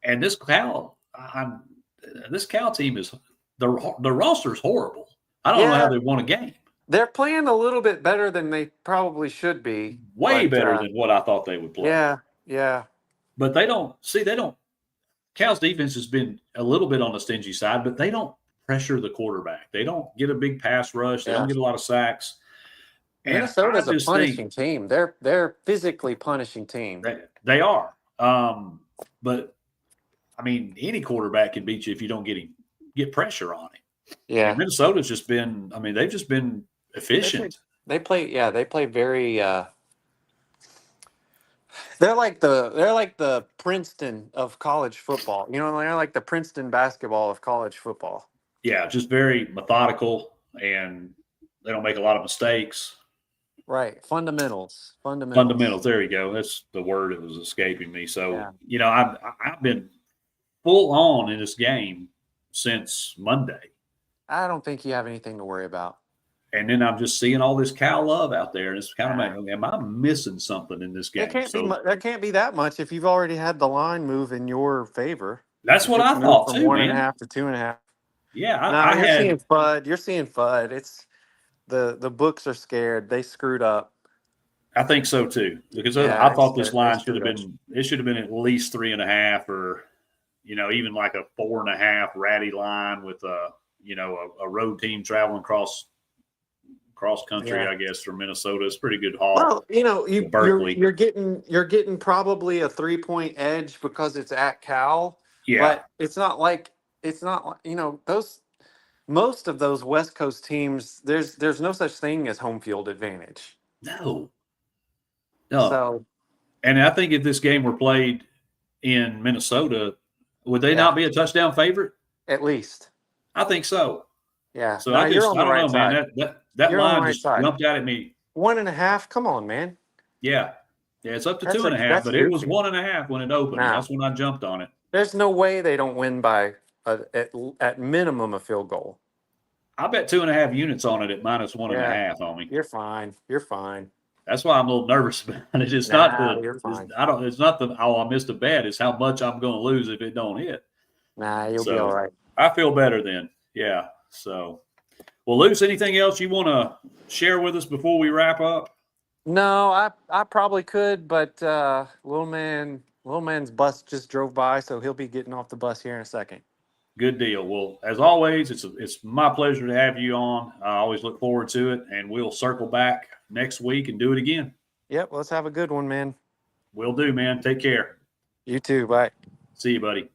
And this Cal team is the roster is horrible. I don't know how Yeah. they won a game. They're playing a little bit better than they probably should be. Way But better than what I thought they would play. yeah. Yeah. But they don't. Cal's defense has been a little bit on the stingy side, but they don't pressure the quarterback. They don't get a big pass rush. They Yeah. don't get a lot of sacks. And I Minnesota's a just think punishing team. They're physically punishing team. they are. But I mean, any quarterback can beat you if you don't get pressure on him. Yeah. And Minnesota's just been. I mean, they've just been efficient. They play very they're like the Princeton of college football. You know, they're like the Princeton basketball of college football. Yeah, just very methodical, and they don't make a lot of mistakes. Right. Fundamentals. Fundamentals. There you go. That's the word that was escaping me. So, Yeah. you know, I've been full on in this game since Monday. I don't think you have anything to worry about. And then I'm just seeing all this Cal love out there, and it's kind of like, am I missing something in this game? There can't be that much if you've already had the line move in your favor. That's what I thought from too, 1.5 to 2.5. Yeah, You're seeing FUD. You're seeing FUD. It's the books are scared. They screwed up. I think so too, because Yeah, I thought this line should have been. It should have been at least 3.5, or even like a 4.5 ratty line with a road team traveling cross country. Yeah. I guess from Minnesota, it's pretty good haul. Well, Berkeley. you're getting probably a 3-point edge because it's at Cal. Yeah, But it's not like those most of those West Coast teams. There's no such thing as home field advantage. no. So, And I think if this game were played in Minnesota, would they Yeah. not be a touchdown favorite? at least, I think so. yeah. So No, I you're on the don't right know, side. man. That You're on the line right just side. jumped out at me. 1.5. Come on, man. Yeah, it's up to That's 2.5, that's but it was goofy. 1.5 when it opened. Now. That's when I jumped on it. There's no way they don't win by at minimum a field goal. I bet 2.5 units on it at minus 1.5 on me. You're fine. You're fine. That's why I'm a little nervous about it. It's You're fine. It's not the I missed a bet. It's how much I'm going to lose if it don't hit. Nah, you'll be all right. I feel better then. Yeah. So, well, Luce, anything else you want to share with us before we wrap up? No, I probably could, but little man's bus just drove by, so he'll be getting off the bus here in a second. Good deal. Well, as always, it's my pleasure to have you on. I always look forward to it, and we'll circle back next week and do it again. Yep, let's have a good one, man. Will do, man. Take care. You too. Bye. See you, buddy.